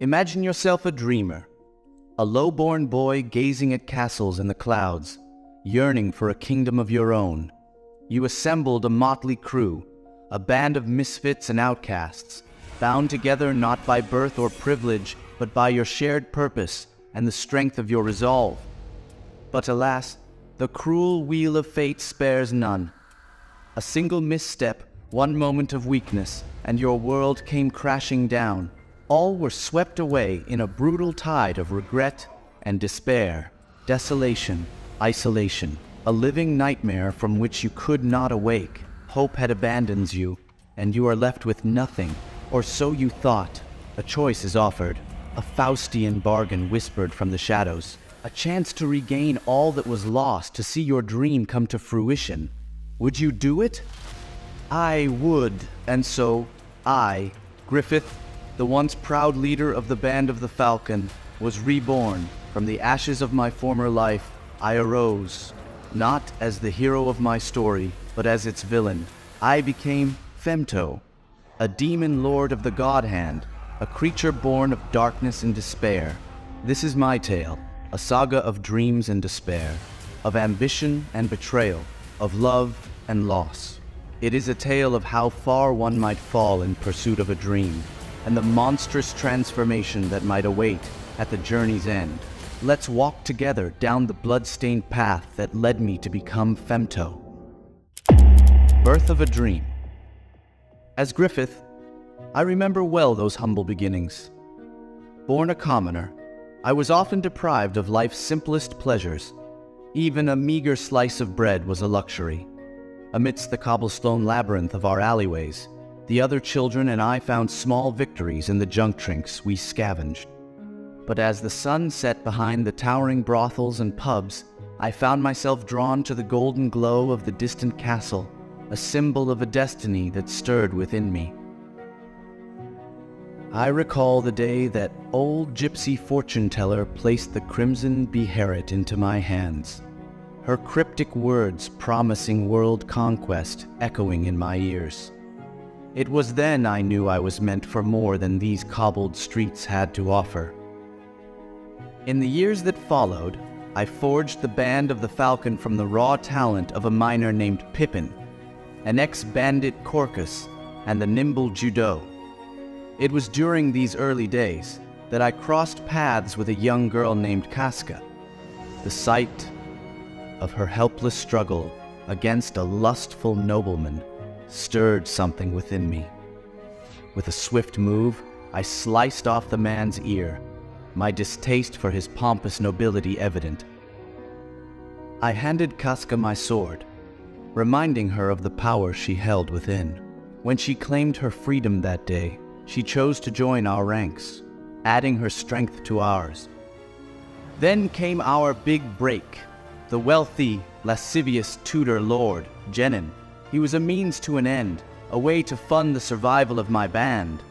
Imagine yourself a dreamer, a low-born boy gazing at castles in the clouds, yearning for a kingdom of your own. You assembled a motley crew, a band of misfits and outcasts, bound together not by birth or privilege, but by your shared purpose and the strength of your resolve. But alas, the cruel wheel of fate spares none. A single misstep, one moment of weakness, and your world came crashing down. All were swept away in a brutal tide of regret and despair, desolation, isolation, a living nightmare from which you could not awake. Hope had abandoned you, and you are left with nothing, or so you thought. A choice is offered, a Faustian bargain whispered from the shadows, a chance to regain all that was lost, to see your dream come to fruition. Would you do it? I would, and so I, Griffith, the once proud leader of the band of the Falcon, was reborn. From the ashes of my former life, I arose, not as the hero of my story, but as its villain. I became Femto, a demon lord of the God Hand, a creature born of darkness and despair. This is my tale, a saga of dreams and despair, of ambition and betrayal, of love and loss. It is a tale of how far one might fall in pursuit of a dream, and the monstrous transformation that might await at the journey's end. Let's walk together down the blood-stained path that led me to become Femto. Birth of a dream. As Griffith, I remember well those humble beginnings. Born a commoner, I was often deprived of life's simplest pleasures. Even a meager slice of bread was a luxury. Amidst the cobblestone labyrinth of our alleyways, the other children and I found small victories in the junk trinks we scavenged. But as the sun set behind the towering brothels and pubs, I found myself drawn to the golden glow of the distant castle, a symbol of a destiny that stirred within me. I recall the day that old gypsy fortune-teller placed the crimson Beherit into my hands, her cryptic words promising world conquest echoing in my ears. It was then I knew I was meant for more than these cobbled streets had to offer. In the years that followed, I forged the band of the Falcon from the raw talent of a miner named Pippin, an ex-bandit Corcus, and the nimble Judo. It was during these early days that I crossed paths with a young girl named Casca. The sight of her helpless struggle against a lustful nobleman stirred something within me. With a swift move, I sliced off the man's ear, my distaste for his pompous nobility evident. I handed Casca my sword, reminding her of the power she held within. When she claimed her freedom that day, she chose to join our ranks, adding her strength to ours. Then came our big break. The wealthy, lascivious Tudor lord, Genin. He was a means to an end, a way to fund the survival of my band.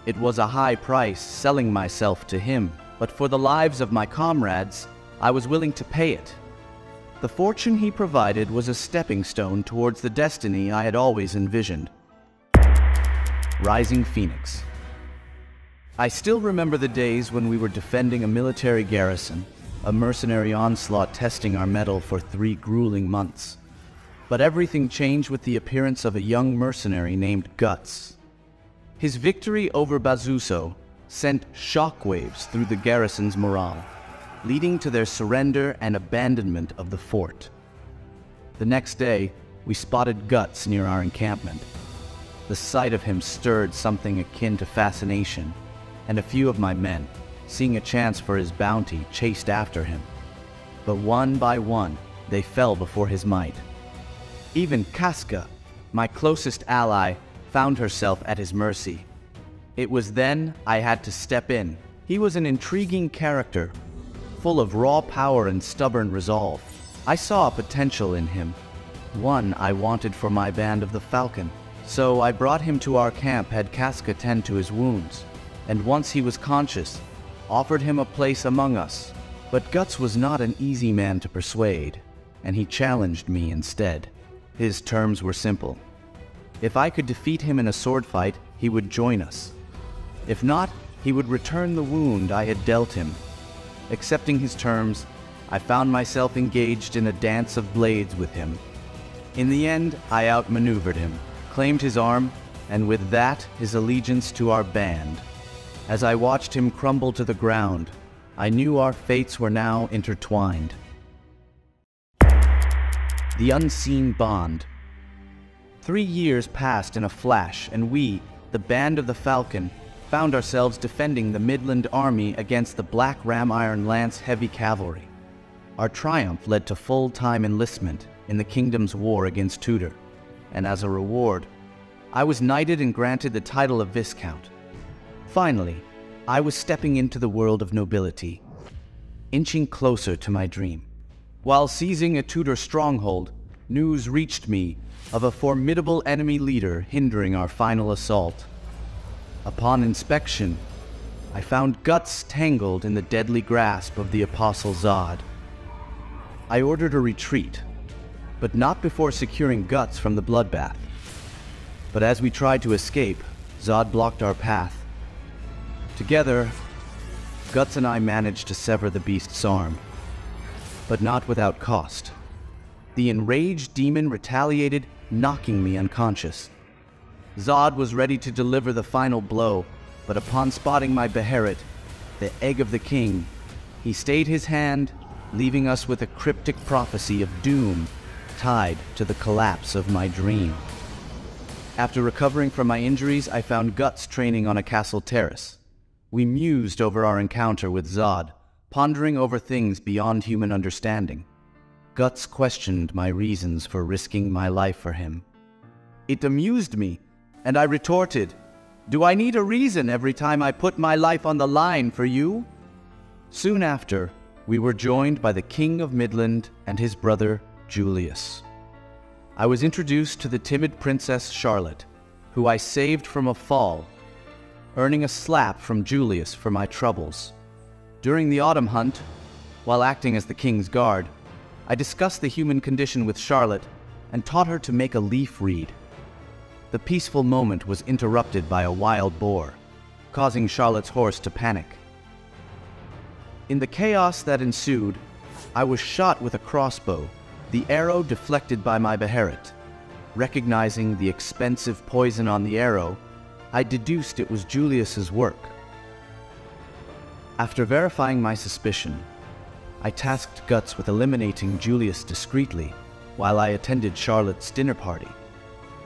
It was a high price selling myself to him, but for the lives of my comrades, I was willing to pay it. The fortune he provided was a stepping stone towards the destiny I had always envisioned. Rising Phoenix. I still remember the days when we were defending a military garrison, a mercenary onslaught testing our mettle for 3 grueling months. But everything changed with the appearance of a young mercenary named Guts. His victory over Bazuso sent shockwaves through the garrison's morale, leading to their surrender and abandonment of the fort. The next day, we spotted Guts near our encampment. The sight of him stirred something akin to fascination, and a few of my men, seeing a chance for his bounty, chased after him. But one by one, they fell before his might. Even Casca, my closest ally, found herself at his mercy. It was then I had to step in. He was an intriguing character, full of raw power and stubborn resolve. I saw potential in him, one I wanted for my band of the Falcon. So I brought him to our camp, had Casca tend to his wounds, and once he was conscious, offered him a place among us. But Guts was not an easy man to persuade, and he challenged me instead. His terms were simple. If I could defeat him in a sword fight, he would join us. If not, he would return the wound I had dealt him. Accepting his terms, I found myself engaged in a dance of blades with him. In the end, I outmaneuvered him, claimed his arm, and with that, his allegiance to our band. As I watched him crumble to the ground, I knew our fates were now intertwined. The unseen bond. 3 years passed in a flash, and we, the band of the Falcon, found ourselves defending the Midland Army against the Black Ram Iron Lance Heavy Cavalry. Our triumph led to full-time enlistment in the kingdom's war against Tudor, and as a reward, I was knighted and granted the title of Viscount. Finally, I was stepping into the world of nobility, inching closer to my dream. While seizing a Tudor stronghold, news reached me of a formidable enemy leader hindering our final assault. Upon inspection, I found Guts tangled in the deadly grasp of the Apostle Zod. I ordered a retreat, but not before securing Guts from the bloodbath. But as we tried to escape, Zod blocked our path. Together, Guts and I managed to sever the beast's arm, but not without cost. The enraged demon retaliated, knocking me unconscious. Zod was ready to deliver the final blow, but upon spotting my Beherit, the egg of the king, he stayed his hand, leaving us with a cryptic prophecy of doom tied to the collapse of my dream. After recovering from my injuries, I found Guts training on a castle terrace. We mused over our encounter with Zod, pondering over things beyond human understanding. Guts questioned my reasons for risking my life for him. It amused me, and I retorted, "Do I need a reason every time I put my life on the line for you?" Soon after, we were joined by the King of Midland and his brother, Julius. I was introduced to the timid Princess Charlotte, who I saved from a fall, earning a slap from Julius for my troubles. During the autumn hunt, while acting as the king's guard, I discussed the human condition with Charlotte and taught her to make a leaf reed. The peaceful moment was interrupted by a wild boar, causing Charlotte's horse to panic. In the chaos that ensued, I was shot with a crossbow, the arrow deflected by my Beherit. Recognizing the expensive poison on the arrow, I deduced it was Julius's work. After verifying my suspicion, I tasked Guts with eliminating Julius discreetly while I attended Charlotte's dinner party.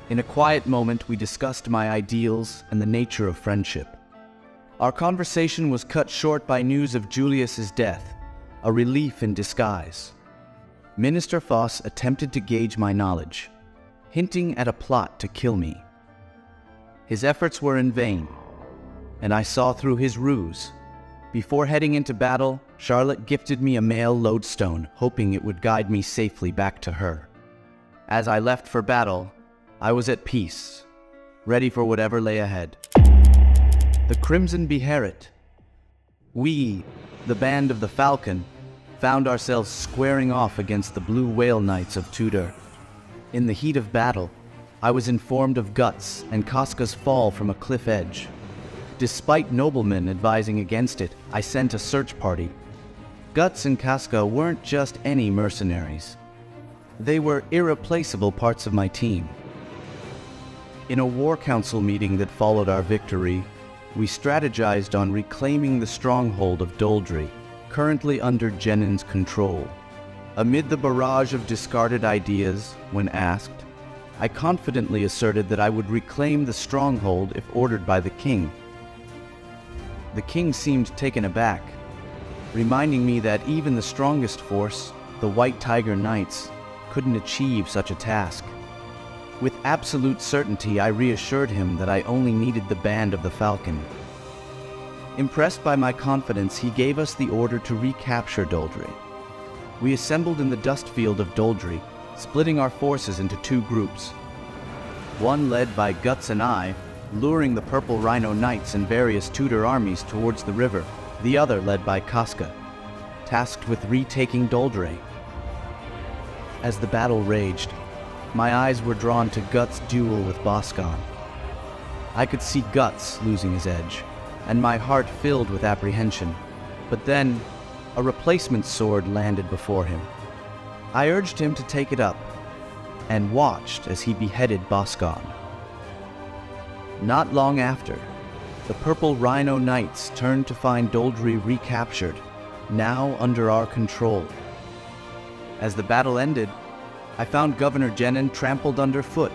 In a quiet moment, we discussed my ideals and the nature of friendship. Our conversation was cut short by news of Julius's death, a relief in disguise. Minister Foss attempted to gauge my knowledge, hinting at a plot to kill me. His efforts were in vain, and I saw through his ruse. Before heading into battle, Charlotte gifted me a mail lodestone, hoping it would guide me safely back to her. As I left for battle, I was at peace, ready for whatever lay ahead. The Crimson Beherit. We, the band of the Falcon, found ourselves squaring off against the Blue Whale Knights of Tudor. In the heat of battle, I was informed of Guts and Casca's fall from a cliff edge. Despite noblemen advising against it, I sent a search party. Guts and Casca weren't just any mercenaries. They were irreplaceable parts of my team. In a war council meeting that followed our victory, we strategized on reclaiming the stronghold of Doldrey, currently under Jennan's control. Amid the barrage of discarded ideas, when asked, I confidently asserted that I would reclaim the stronghold if ordered by the king. The king seemed taken aback, reminding me that even the strongest force, the White Tiger Knights, couldn't achieve such a task. With absolute certainty, I reassured him that I only needed the band of the Falcon. Impressed by my confidence, he gave us the order to recapture Doldrey. We assembled in the dust field of Doldrey, splitting our forces into 2 groups. One led by Guts and I, luring the Purple Rhino Knights and various Tudor armies towards the river, the other led by Casca, tasked with retaking Doldrey. As the battle raged, my eyes were drawn to Guts' duel with Boscan. I could see Guts losing his edge, and my heart filled with apprehension. But then, a replacement sword landed before him. I urged him to take it up, and watched as he beheaded Bosgon. Not long after, the Purple Rhino Knights turned to find Doldrey recaptured, now under our control. As the battle ended, I found Governor Jenin trampled underfoot.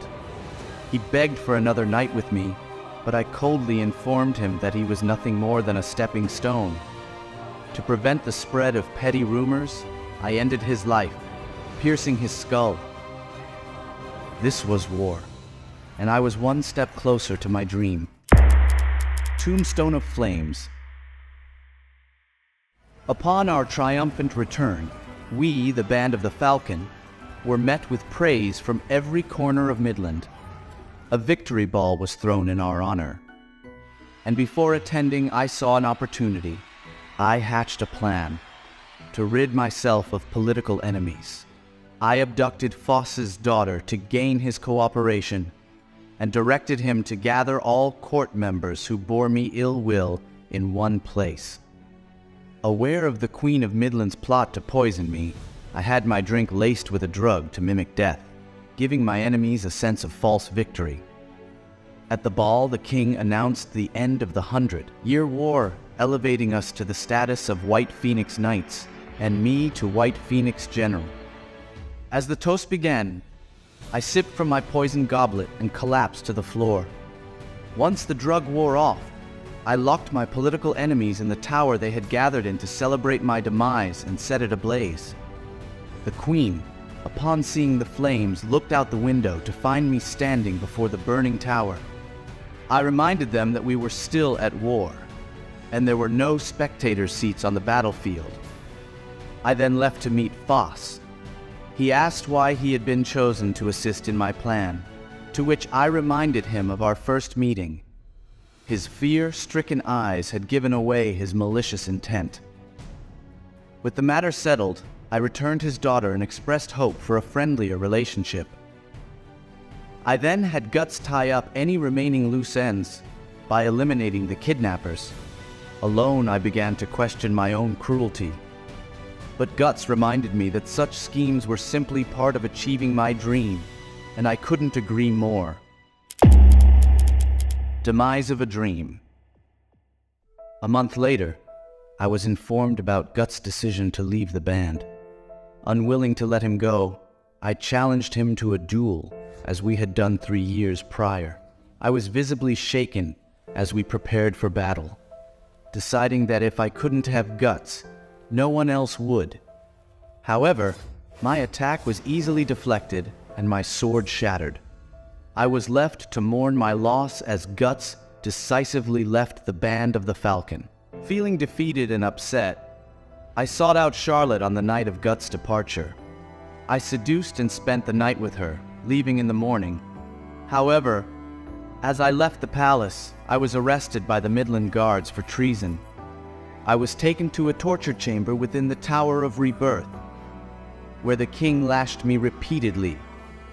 He begged for another night with me, but I coldly informed him that he was nothing more than a stepping stone. To prevent the spread of petty rumors, I ended his life, piercing his skull. This was war, and I was one step closer to my dream. Tombstone of Flames. Upon our triumphant return, we, the band of the Falcon, were met with praise from every corner of Midland. A victory ball was thrown in our honor. And before attending, I saw an opportunity. I hatched a plan to rid myself of political enemies. I abducted Foss's daughter to gain his cooperation, and directed him to gather all court members who bore me ill will in one place. Aware of the Queen of Midland's plot to poison me, I had my drink laced with a drug to mimic death, giving my enemies a sense of false victory. At the ball, the king announced the end of the 100-year war, elevating us to the status of White Phoenix Knights, and me to White Phoenix General. As the toast began, I sipped from my poisoned goblet and collapsed to the floor. Once the drug wore off, I locked my political enemies in the tower they had gathered in to celebrate my demise and set it ablaze. The Queen, upon seeing the flames, looked out the window to find me standing before the burning tower. I reminded them that we were still at war, and there were no spectator seats on the battlefield. I then left to meet Foss. He asked why he had been chosen to assist in my plan, to which I reminded him of our first meeting. His fear-stricken eyes had given away his malicious intent. With the matter settled, I returned his daughter and expressed hope for a friendlier relationship. I then had Guts tie up any remaining loose ends by eliminating the kidnappers. Alone, I began to question my own cruelty. But Guts reminded me that such schemes were simply part of achieving my dream, and I couldn't agree more. Demise of a Dream. A month later, I was informed about Guts' decision to leave the band. Unwilling to let him go, I challenged him to a duel, as we had done 3 years prior. I was visibly shaken as we prepared for battle, deciding that if I couldn't have Guts, no one else would. However, my attack was easily deflected and my sword shattered. I was left to mourn my loss as Guts decisively left the band of the Falcon. Feeling defeated and upset, I sought out Charlotte on the night of Guts' departure. I seduced and spent the night with her, leaving in the morning. However, as I left the palace, I was arrested by the Midland Guards for treason. I was taken to a torture chamber within the Tower of Rebirth, where the king lashed me repeatedly,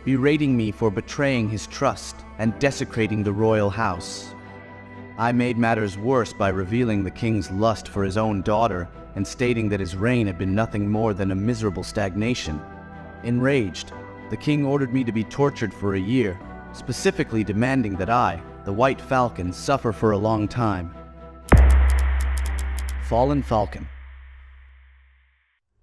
berating me for betraying his trust and desecrating the royal house. I made matters worse by revealing the king's lust for his own daughter and stating that his reign had been nothing more than a miserable stagnation. Enraged, the king ordered me to be tortured for a year, specifically demanding that I, the White Falcon, suffer for a long time. Fallen Falcon.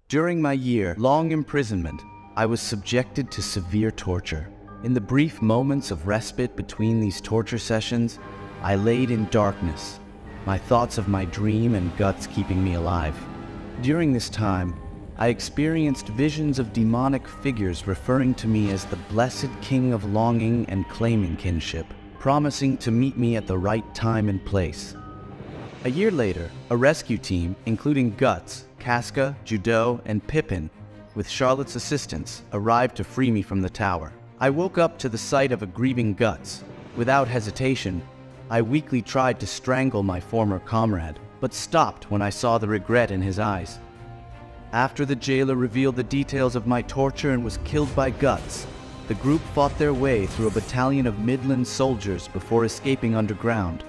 During my year-long imprisonment, I was subjected to severe torture. In the brief moments of respite between these torture sessions, I laid in darkness, my thoughts of my dream and Guts keeping me alive. During this time, I experienced visions of demonic figures referring to me as the blessed king of longing and claiming kinship, promising to meet me at the right time and place. A year later, a rescue team, including Guts, Casca, Judeau, and Pippin, with Charlotte's assistance, arrived to free me from the tower. I woke up to the sight of a grieving Guts. Without hesitation, I weakly tried to strangle my former comrade, but stopped when I saw the regret in his eyes. After the jailer revealed the details of my torture and was killed by Guts, the group fought their way through a battalion of Midland soldiers before escaping underground.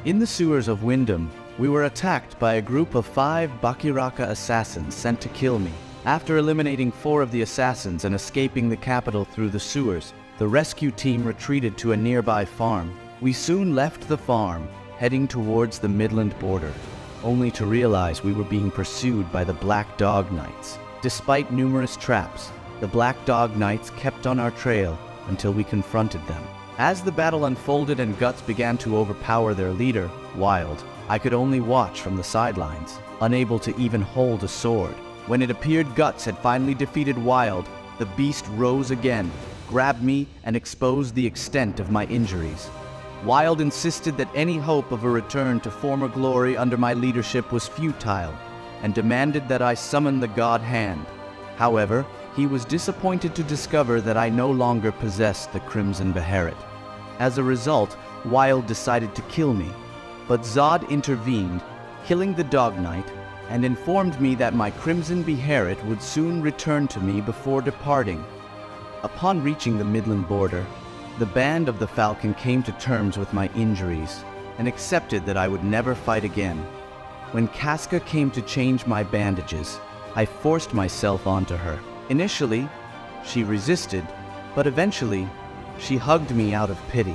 In the sewers of Wyndham, we were attacked by a group of 5 Bakiraka assassins sent to kill me. After eliminating 4 of the assassins and escaping the capital through the sewers, the rescue team retreated to a nearby farm. We soon left the farm, heading towards the Midland border, only to realize we were being pursued by the Black Dog Knights. Despite numerous traps, the Black Dog Knights kept on our trail until we confronted them. As the battle unfolded and Guts began to overpower their leader, Wild, I could only watch from the sidelines, unable to even hold a sword. When it appeared Guts had finally defeated Wild, the beast rose again, grabbed me, and exposed the extent of my injuries. Wild insisted that any hope of a return to former glory under my leadership was futile, and demanded that I summon the God Hand. However, he was disappointed to discover that I no longer possessed the Crimson Beherit. As a result, Wild decided to kill me, but Zod intervened, killing the Dog Knight, and informed me that my Crimson Beherit would soon return to me before departing. Upon reaching the Midland border, the band of the Falcon came to terms with my injuries and accepted that I would never fight again. When Casca came to change my bandages, I forced myself onto her. Initially, she resisted, but eventually, she hugged me out of pity.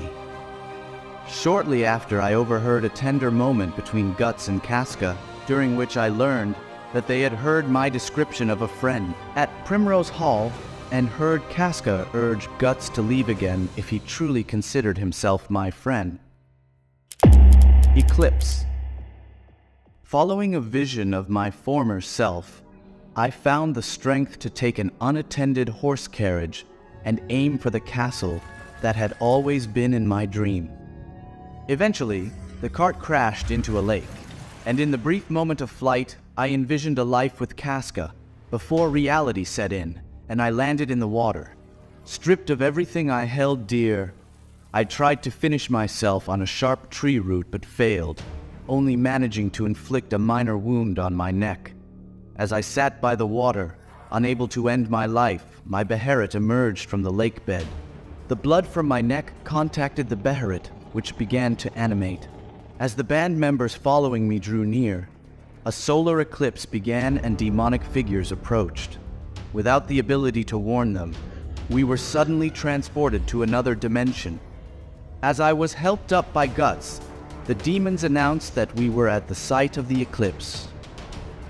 Shortly after, I overheard a tender moment between Guts and Casca, during which I learned that they had heard my description of a friend at Primrose Hall and heard Casca urge Guts to leave again if he truly considered himself my friend. Eclipse. Following a vision of my former self, I found the strength to take an unattended horse carriage and aim for the castle that had always been in my dream. Eventually, the cart crashed into a lake, and in the brief moment of flight, I envisioned a life with Casca before reality set in, and I landed in the water. Stripped of everything I held dear, I tried to finish myself on a sharp tree root but failed, only managing to inflict a minor wound on my neck. As I sat by the water, unable to end my life, my Beherit emerged from the lake bed. The blood from my neck contacted the Beherit, which began to animate. As the band members following me drew near, a solar eclipse began and demonic figures approached. Without the ability to warn them, we were suddenly transported to another dimension. As I was helped up by Guts, the demons announced that we were at the site of the eclipse.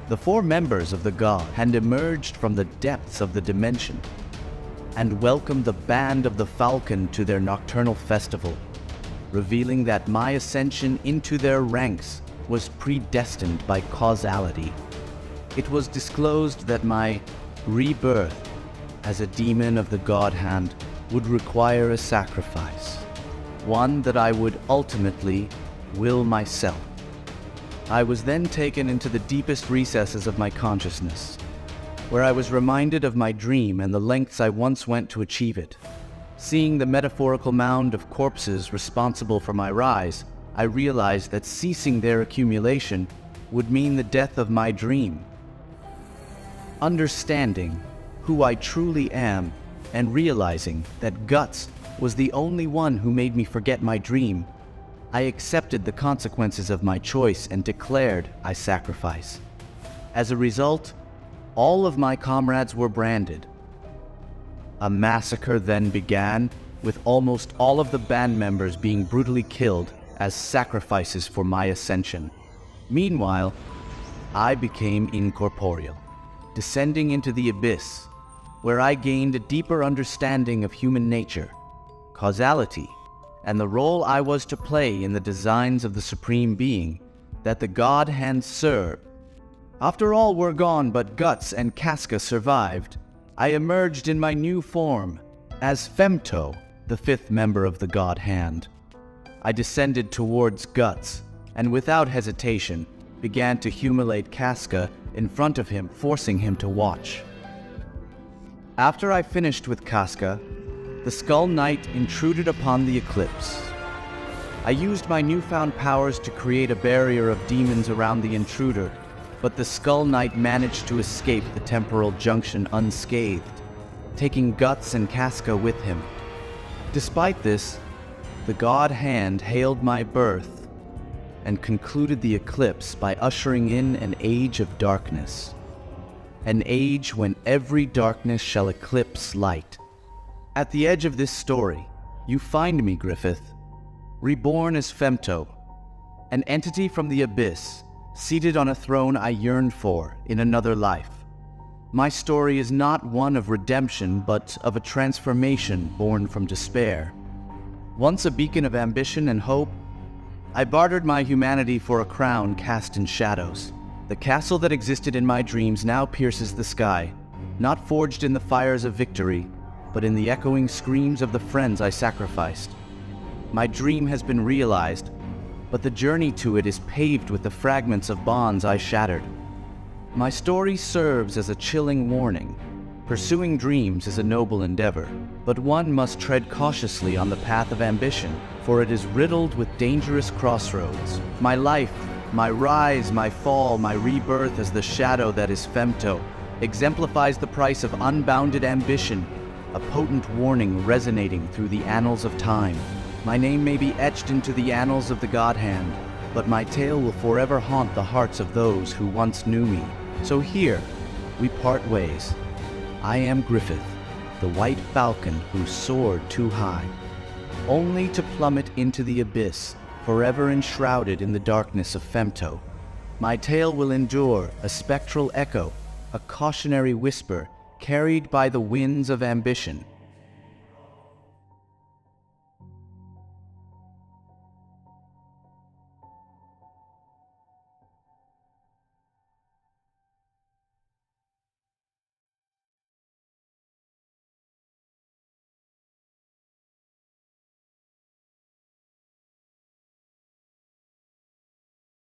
The 4 members of the god had emerged from the depths of the dimension and welcomed the band of the Falcon to their nocturnal festival, revealing that my ascension into their ranks was predestined by causality. It was disclosed that my rebirth as a demon of the God Hand would require a sacrifice, one that I would ultimately will myself. I was then taken into the deepest recesses of my consciousness, where I was reminded of my dream and the lengths I once went to achieve it. Seeing the metaphorical mound of corpses responsible for my rise, I realized that ceasing their accumulation would mean the death of my dream. Understanding who I truly am and realizing that Guts was the only one who made me forget my dream, I accepted the consequences of my choice and declared I sacrifice. As a result, all of my comrades were branded. A massacre then began, with almost all of the band members being brutally killed as sacrifices for my ascension. Meanwhile, I became incorporeal, descending into the abyss, where I gained a deeper understanding of human nature, causality, and the role I was to play in the designs of the Supreme Being that the God Hand served. After all were gone but Guts and Casca survived, I emerged in my new form as Femto, the 5th member of the God Hand. I descended towards Guts, and without hesitation, began to humiliate Casca in front of him, forcing him to watch. After I finished with Casca, the Skull Knight intruded upon the eclipse. I used my newfound powers to create a barrier of demons around the intruder, but the Skull Knight managed to escape the temporal junction unscathed, taking Guts and Casca with him. Despite this, the God Hand hailed my birth and concluded the Eclipse by ushering in an age of darkness. An age when every darkness shall eclipse light. At the edge of this story, you find me, Griffith, reborn as Femto, an entity from the abyss, seated on a throne I yearned for in another life. My story is not one of redemption, but of a transformation born from despair. Once a beacon of ambition and hope, I bartered my humanity for a crown cast in shadows. The castle that existed in my dreams now pierces the sky, not forged in the fires of victory, but in the echoing screams of the friends I sacrificed. My dream has been realized, but the journey to it is paved with the fragments of bonds I shattered. My story serves as a chilling warning. Pursuing dreams is a noble endeavor, but one must tread cautiously on the path of ambition, for it is riddled with dangerous crossroads. My life, my rise, my fall, my rebirth as the shadow that is Femto, exemplifies the price of unbounded ambition, a potent warning resonating through the annals of time. My name may be etched into the annals of the God Hand, but my tale will forever haunt the hearts of those who once knew me. So here, we part ways. I am Griffith, the white falcon who soared too high, only to plummet into the abyss, forever enshrouded in the darkness of Femto. My tale will endure, a spectral echo, a cautionary whisper, carried by the winds of ambition.